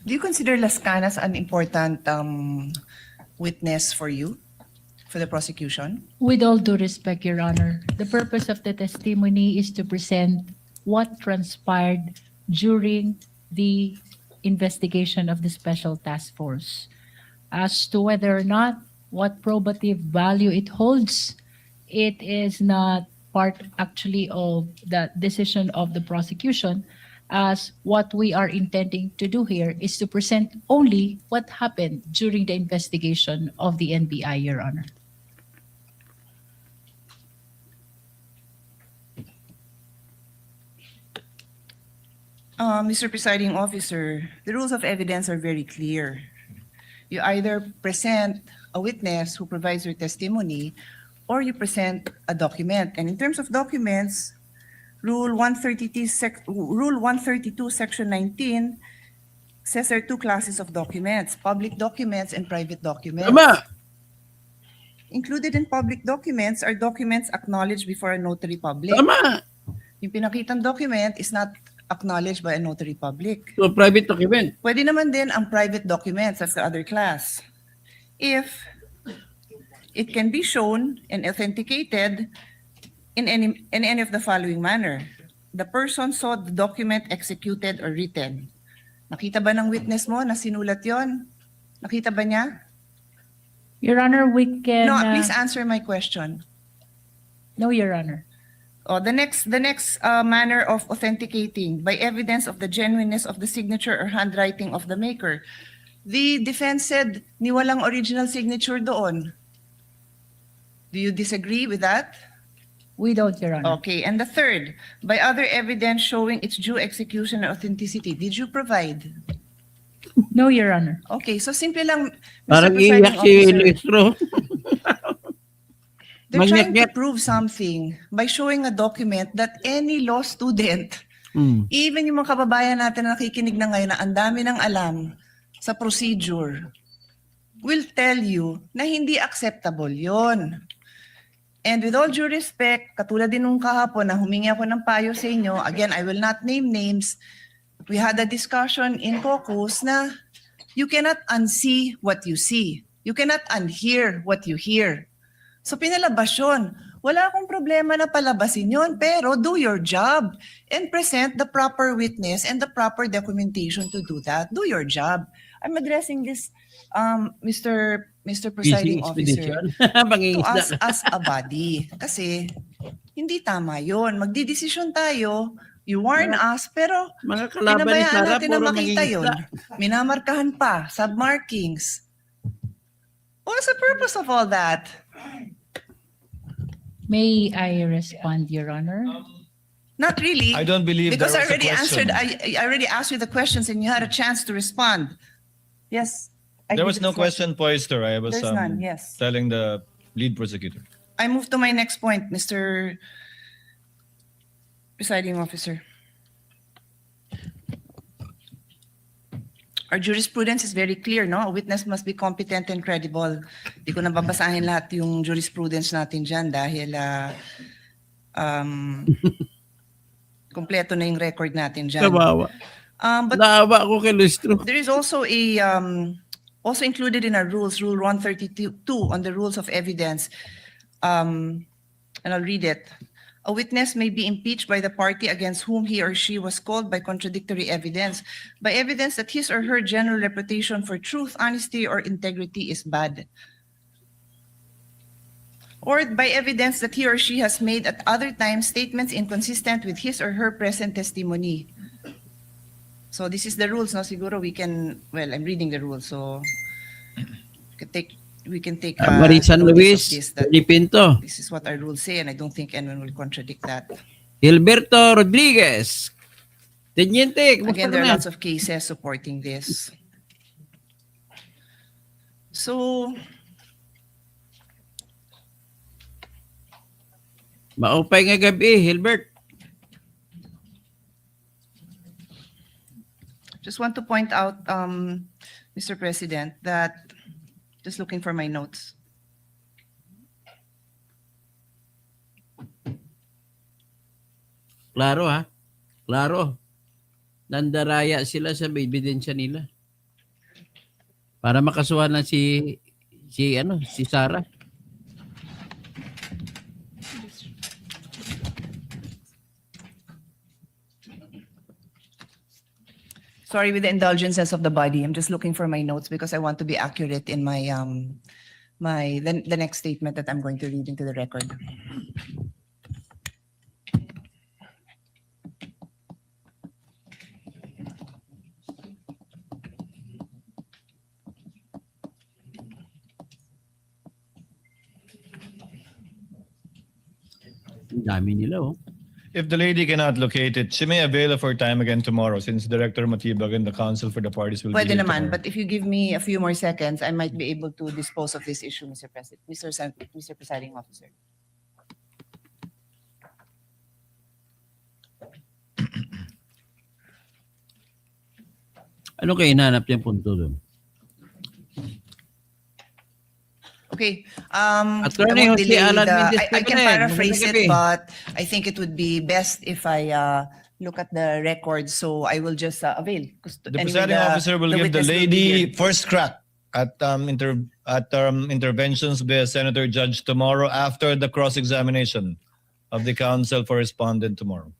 do you consider Las Canas an important witness for you, for the prosecution? With all due respect, Your Honor, the purpose of the testimony is to present what transpired during the investigation of the Special Task Force. As to whether or not what probative value it holds, it is not part actually of the decision of the prosecution, as what we are intending to do here is to present only what happened during the investigation of the NBI, Your Honor. Mr. Presiding Officer, the rules of evidence are very clear. You either present a witness who provides your testimony, or you present a document. And in terms of documents, Rule 132, Section 19 says there are two classes of documents, public documents and private documents. Tama! Included in public documents are documents acknowledged before a notary public. Tama! Yung pinakitang document is not acknowledged by a notary public. So, private document. Pwede naman din ang private documents, that's the other class. If it can be shown and authenticated in any of the following manner. The person saw the document executed or written. Nakita ba ng witness mo na sinulat yon? Nakita ba niya? Your Honor, we can... No, please answer my question. No, Your Honor. Oh, the next manner of authenticating by evidence of the genuineness of the signature or handwriting of the maker. The defense said ni walang original signature doon. Do you disagree with that? We don't, Your Honor. Okay, and the third, by other evidence showing its due execution and authenticity, did you provide? No, Your Honor. Okay, so simple lang, Mr. Parang Presiding iiyak si Officer. Luistro. They're trying to Mangyat-nyat. prove something by showing a document that any law student, even yung mga kababayan natin na nakikinig na ngayon na ang dami ng alam sa procedure, will tell you na hindi acceptable yon. And with all due respect, katulad din nung kahapon na humingi ako ng payo sa inyo, again, I will not name names, we had a discussion in caucus na you cannot unsee what you see. You cannot unhear what you hear. So pinalabas yun. Wala akong problema na palabasin yun, pero do your job and present the proper witness and the proper documentation to do that. Do your job. I'm addressing this, Mr. Presiding Officer, to Pangingisda us ka. as a body. Kasi hindi tama yun. Magdidesisyon tayo, you warn us, pero Mga kalaban ni pinabayaan Sara, natin na puro makita yun. mangingisda. Minamarkahan pa, submarkings. What's the purpose of all that? May I respond, Your Honor? Not really. I don't believe Because I there was a already question. answered, I already asked you the questions and you had a chance to respond. Yes. I There was did no it for- question posed, sir. I was There's none, yes. telling the lead prosecutor. I move to my next point, Mr. Presiding Officer. Our jurisprudence is very clear, no? A witness must be competent and credible. Di ko nababasahin lahat yung jurisprudence natin dyan dahil kompleto na yung record natin dyan. Kawawa. But Naawa ako kay Luistro. there is also a also included in our rules, Rule 132 on the rules of evidence, and I'll read it. A witness may be impeached by the party against whom he or she was called by contradictory evidence, by evidence that his or her general reputation for truth, honesty, or integrity is bad. or by evidence that he or she has made at other times statements inconsistent with his or her present testimony. So this is the rules, no? Siguro we can, well, I'm reading the rules, so we can take Marisan notice of Luis, this, that Tony Pinto, this is what our rules say, and I don't think anyone will contradict that. Gilberto Rodriguez, Teniente, kumusta Again, ka there are na? lots of cases supporting this. So, Maupay nga gabi, Hilbert. just want to point out, Mr. President, that, just looking for my notes. Klaro ha? Klaro. Nandaraya sila sa ebidensya nila. Para makasuhan na si Sarah. Sorry, with the indulgences of the body, I'm just looking for my notes because I want to be accurate in my, the next statement that I'm going to read into the record. Ang dami nila oh. If the lady cannot locate it, she may avail of her time again tomorrow since Director Matibag and the counsel for the parties will Pwede be here naman, tomorrow. but if you give me a few more seconds, I might be able to dispose of this issue, Mr. President, Mr. Presiding Officer. Ano kayo hinahanap niyang punto doon? Okay. Attorney I won't Jose delay Alan the- Mendez I can Pepere, paraphrase magandang it, gabi. but I think it would be best if I look at the record, so I will just avail. The presiding officer will give the witness will be lady here. first crack at interventions by Senator Judge tomorrow after the cross-examination of the counsel for respondent tomorrow.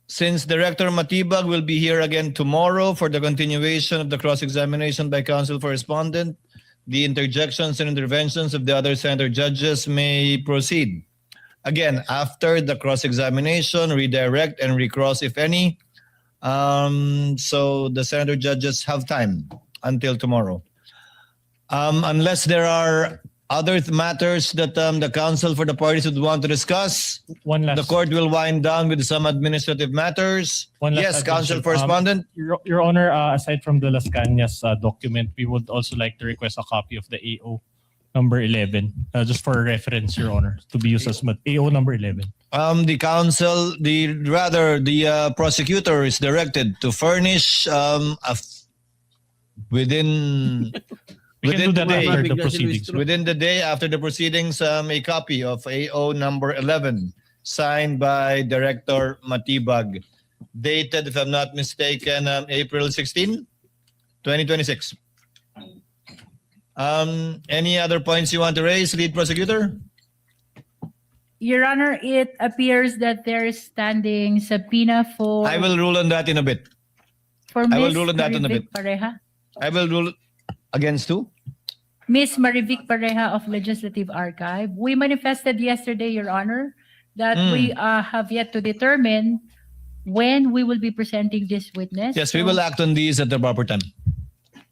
Since Director Matibag will be here again tomorrow for the continuation of the cross-examination by counsel for respondent, the interjections and interventions of the other senator judges may proceed. Again, after the cross-examination, redirect and recross if any. So the senator judges have time until tomorrow. Unless there are other matters that the counsel for the parties would want to discuss, One last. the court will wind down with some administrative matters. One Yes, last counsel addition. for respondent. Your Honor, aside from the Las Cañas document, we would also like to request a copy of the AO number 11, just for reference, Your Honor, to be used as AO number 11. The counsel, the prosecutor is directed to furnish within We can do that today, after the Bigla si Luis proceedings. Cruz. within the day after the proceedings, a copy of AO number 11 signed by Director Matibag, dated, if I'm not mistaken, April 16, 2026. Any other points you want to raise, lead prosecutor? Your Honor, it appears that there is standing subpoena for I will rule on that in a bit. for I will Ms. rule on that in a Marivic bit. Pareja. I will rule against who? Ms. Marivic Pareja of Legislative Archive. We manifested yesterday, Your Honor, that we have yet to determine when we will be presenting this witness. Yes, we So will act on these at the proper time.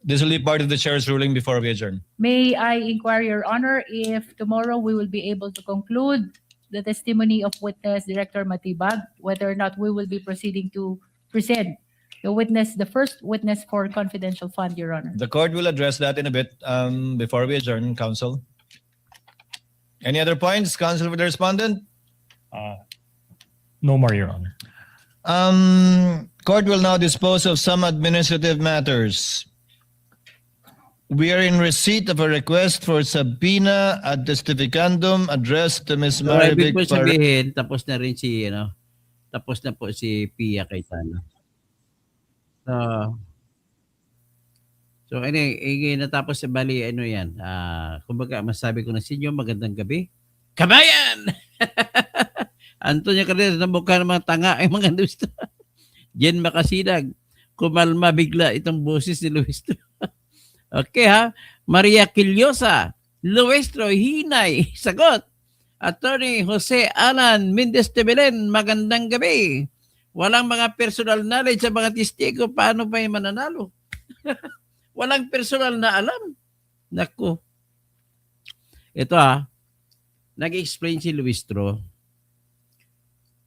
This will be part of the chair's ruling before we adjourn. May I inquire, Your Honor, if tomorrow we will be able to conclude the testimony of witness Director Matibag, whether or not we will be proceeding to present the first witness for confidential fund, Your Honor. The court will address that in a bit before we adjourn, counsel. Any other points, counsel for the respondent? No more, Your Honor. Court will now dispose of some administrative matters. We are in receipt of a request for subpoena ad testificandum addressed to Ms. So, ibig Marivic po Pareja. sabihin, tapos na rin tapos na po si Pia Cayetano. So natapos sa bali, yan. Kumbaga, masabi ko na sa inyo, magandang gabi. Kabayan! Antonio Cardenas, namukha ng mga tanga ay mga gusto. Jen Makasidag, kumalma bigla itong boses ni Luis. Okay ha? Maria Quillosa, Luestro, hinay, sagot. Attorney Jose Alan Mendez de Belen, magandang gabi. Walang mga personal knowledge sa mga testigo, paano pa yung mananalo? Walang personal na alam. Naku. Ito nag-explain si Luistro.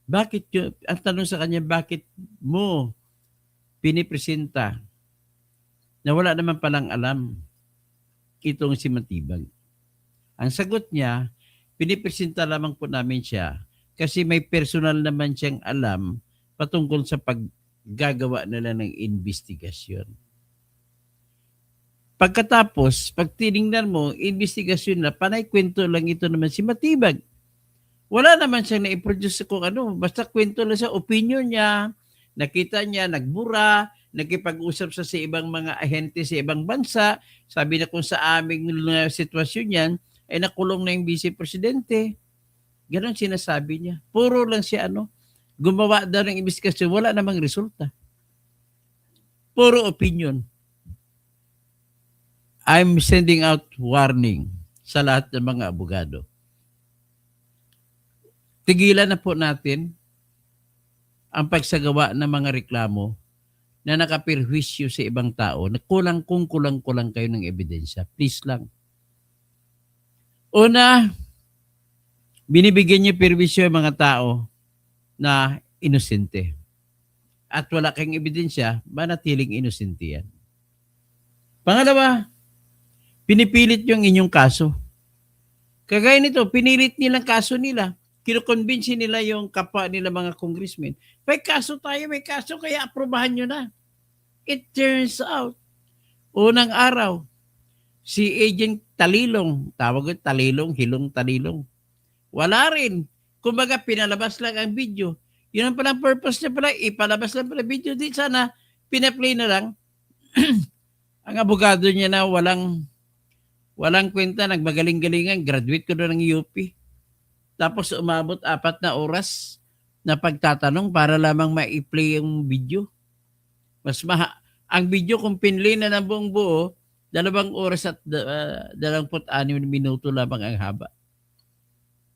Bakit yun? Ang tanong sa kanya, bakit mo pinipresenta na wala naman palang alam itong si Matibag? Ang sagot niya, pinipresenta lamang po namin siya kasi may personal naman siyang alam patungkol sa paggagawa nila ng investigasyon. Pagkatapos, pag tinignan mo, investigasyon na, panay kwento lang ito naman si Matibag. Wala naman siyang na-produce kung ano, basta kwento lang sa opinion niya, nakita niya, nagbura, nakipag-usap sa ibang mga ahente sa ibang bansa, sabi na kung sa aming sitwasyon yan, ay nakulong na yung vice presidente. Ganon sinasabi niya. Puro lang siya gumawa daw ng investigasyon, wala namang resulta. Puro opinion. I'm sending out warning sa lahat ng mga abogado. Tigilan na po natin ang pagsagawa ng mga reklamo na nakapirwisyo sa ibang tao na kulang kayo ng ebidensya. Please lang. Una, binibigyan niyo perwisyo yung mga tao na inosente. At wala kayong ebidensya, manatiling inosente yan. Pangalawa, pinipilit yung inyong kaso. Kagaya nito, pinilit nilang kaso nila. Kinukonvince nila yung kapwa nila mga congressmen. May kaso tayo, kaya aprobahan nyo na. It turns out, unang araw, si Agent Talilong, tawag ko Talilong, Hilong Talilong, wala rin. Kumbaga, pinalabas lang ang video. Yun ang palang purpose niya pala, ipalabas lang pala video. Di sana, pinaplay na lang. Ang abogado niya na walang kwenta, nagmagaling-galingan, graduate ko na ng UP. Tapos umabot 4 na oras na pagtatanong para lamang ma-play yung video. Ang video kung pinlay na ng buong buo, 2 oras at 26 minuto lamang ang haba.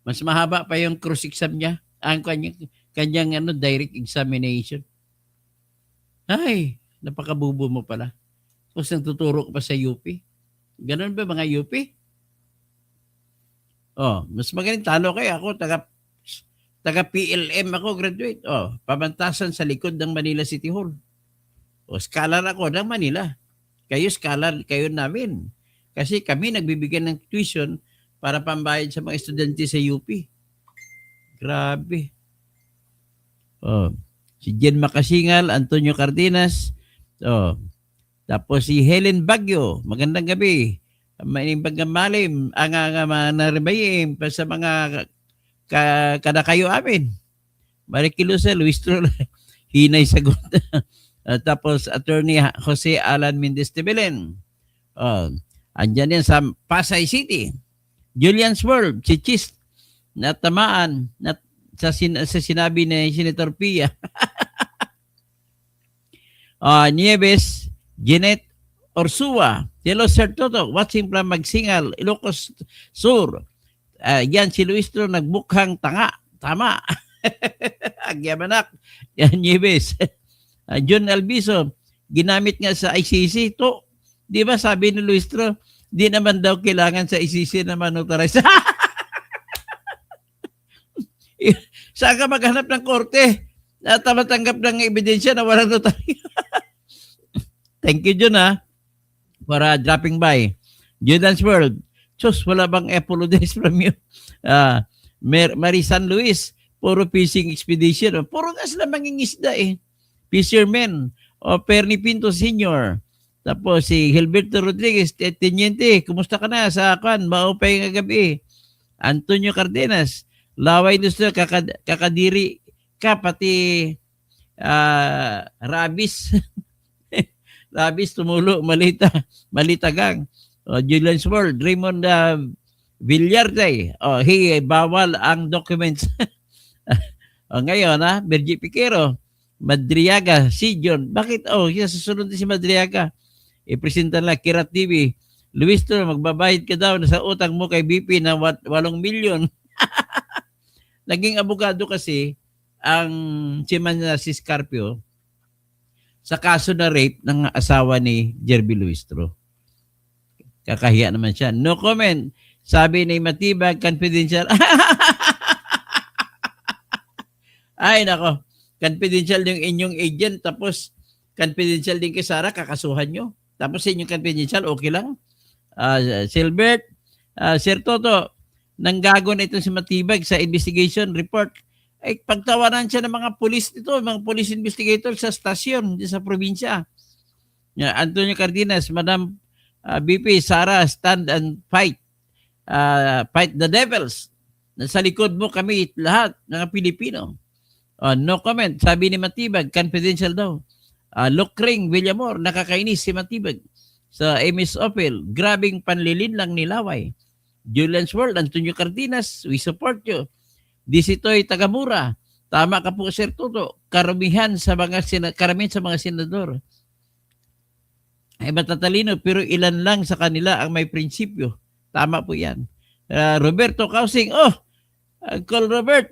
Mas mahaba pa yung cross-exam niya, ang kanyang direct examination. Ay, napakabubo mo pala. Tapos nagtuturo ka pa sa UP. Ganun ba mga UP? Mas magaling talo kayo. Ako, taga PLM ako, graduate. Pamantasan sa likod ng Manila City Hall. Scholar ako ng Manila. Kayo scholar, kayo namin. Kasi kami nagbibigyan ng tuition para pambayad sa mga estudyante sa UP. Grabe. Si Jen Makasingal, Antonio Cardenas. Tapos si Helen Bagyo, magandang gabi. Manimbang malim, ang naribayim pa sa mga kada kayo amin. Marikilusa, Luis Trol, hinay sagot. Tapos Attorney Jose Alan Mendez de Belen. Andyan yan sa Pasay City. Julian's World, si Chis, natamaan sa sinabi ni Senator Pia. Nieves, Jeanette Orsua, hello Sir Toto, watching from Magsingal, Ilocos Sur. Yan si Luistro nagbukhang tanga. Tama. Agyamanak. Yan Nieves. John Albiso, ginamit nga sa ICC. To, di ba sabi ni Luistro, di naman daw kailangan sa ICC na manotarize. Saan ka maghanap ng korte na matanggap ng ebidensya na walang notaryo? Thank you, John, for dropping by. Jordan's World. Sus, wala bang apologies from you? Marisan Luis, puro fishing expedition. Puro nga sila mangingisda Fisherman. Perny Pinto Sr. Tapos si Gilberto Rodriguez, Teniente, kumusta ka na sa maupay nga gabi? Antonio Cardenas, Laway Industria, kakadiri ka, pati Rabis. Rabis, tumulo, malitagang. Julian's World, Raymond Villarte. Bawal ang documents. Ngayon, Bergie Piquero, Madriaga, si John. Bakit? Susunod din si Madriaga. Ipresenta lang, Kirat TV. Luistro, magbabayad ka daw sa utang mo kay BP na 8 milyon. Naging abogado kasi ang si Scarpio sa kaso na rape ng asawa ni Jerby Luistro. Kakahiya naman siya. No comment. Sabi ni Matibag, confidential. Ay, nako. Confidential yung inyong agent, tapos confidential din kay Sara, kakasuhan nyo. Tapos inyong confidential, okay lang. Silbert, Sir Toto, nanggago na ito si Matibag sa investigation report. Ay, pagtawanan siya ng mga pulis nito, mga police investigator sa stasyon, sa probinsya. Antonio Cardenas, Madam BP, Sara, stand and fight. Fight the devils. Nasa likod mo kami lahat, mga Pilipino. No comment. Sabi ni Matibag, confidential daw. Lokring, Villamor, nakakainis si Matibag. Sa MS Opel, grabing panlilin lang ni Laway. Julian's World, Antonio Cardenas, we support you. Disitoy Tagamura, tama ka po Sir Toto, karamihan sa mga senador ay matatalino pero ilan lang sa kanila ang may prinsipyo. Tama po yan. Roberto Causing, Call Robert,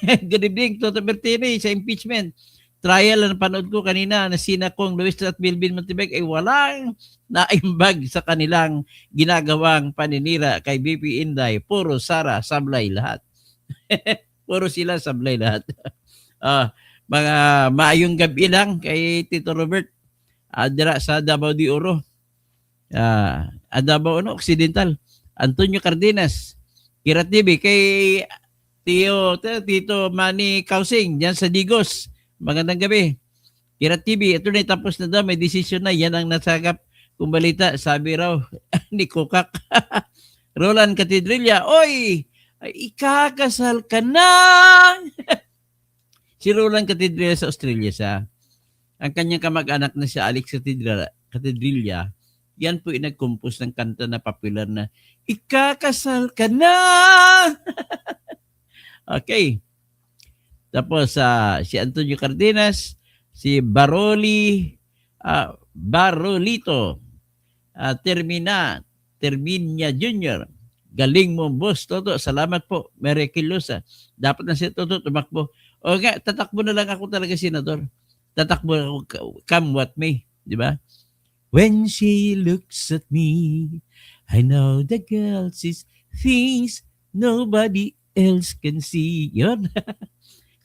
good evening, Toto Bertini, sa impeachment. Trial na panood ko kanina na sina Kong Luis at Bilbin Montebeg ay walang naimbag sa kanilang ginagawang paninira kay BP Inday. Puro Sara, sablay lahat. Puro sila sablay lahat. Mga maayong gabi lang kay Tito Robert dira sa Davao de Oro. Davao Occidental. Antonio Cardenas, Kira TV, kay Tito Manny Causing, dyan sa Digos. Magandang gabi. Kira TV, ito na tapos na daw, may desisyon na, yan ang nasagap kung balita, sabi raw ni Kukak. Roland Catedrilla, oy, ay, ikakasal ka na! Si Roland Catedrilla sa Australia siya. Ang kanyang kamag-anak na si Alex Catedrilla, yan po inag-compose ng kanta na popular na, ikakasal ka na! Okay. Tapos si Antonio Cardenas, si Barolito, Terminia Jr., galing mo, boss, Toto. Salamat po. Mary Kilosa. Dapat na si Toto tumakbo. O nga, tatakbo na lang ako talaga, senador. Tatakbo ako, come what may. Di ba? When she looks at me, I know the girl sees things nobody else can see. Yun.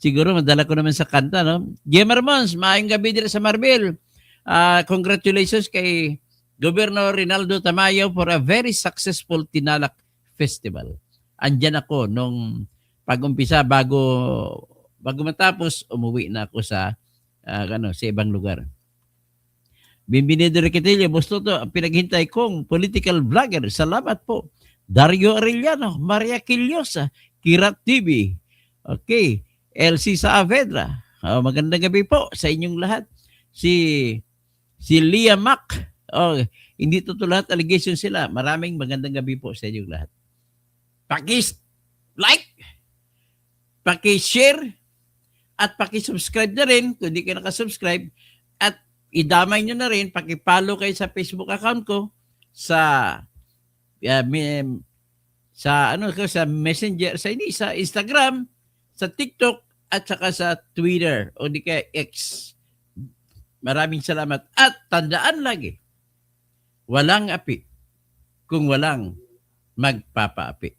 Siguro madala ko naman sa kanta, no? Gemma Mons, maayong gabi dito sa Marbil. Congratulations kay Governor Rinaldo Tamayo for a very successful Tinalak Festival. Andyan ako nung pag-umpisa bago matapos, umuwi na ako sa ibang lugar. Bienvenido Riquetello, Bostoto, ang pinaghintay kong political vlogger. Salamat po. Dario Arellano, Maria Quillosa, Kirat TV. Okay. LC Saavedra. Magandang gabi po sa inyong lahat. Si Lia Mac. Hindi totoo lahat allegation sila. Maraming magandang gabi po sa inyong lahat. Paki-like, paki-share, at paki-subscribe na rin kung hindi kayo nakasubscribe. At idamay nyo na rin, paki-follow kayo sa Facebook account ko, sa Messenger, sa Instagram, sa TikTok, at saka sa Twitter o di kaya X. Maraming salamat. At tandaan lagi, walang api kung walang magpapaapi.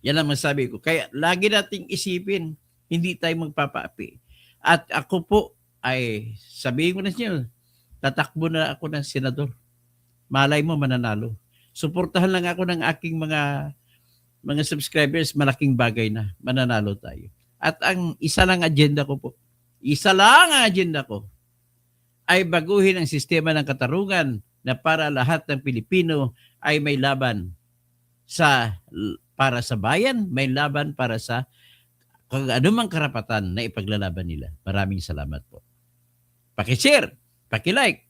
Yan ang masabi ko. Kaya lagi nating isipin, hindi tayo magpapaapi. At ako po ay, sabihin ko na siya, tatakbo na ako ng senador. Malay mo mananalo. Suportahan lang ako ng aking mga subscribers, malaking bagay na mananalo tayo. At ang isa lang agenda ko po, ay baguhin ang sistema ng katarungan na para lahat ng Pilipino ay may laban para sa bayan, may laban para sa kung anumang karapatan na ipaglalaban nila. Maraming salamat po. Paki-share, paki-like,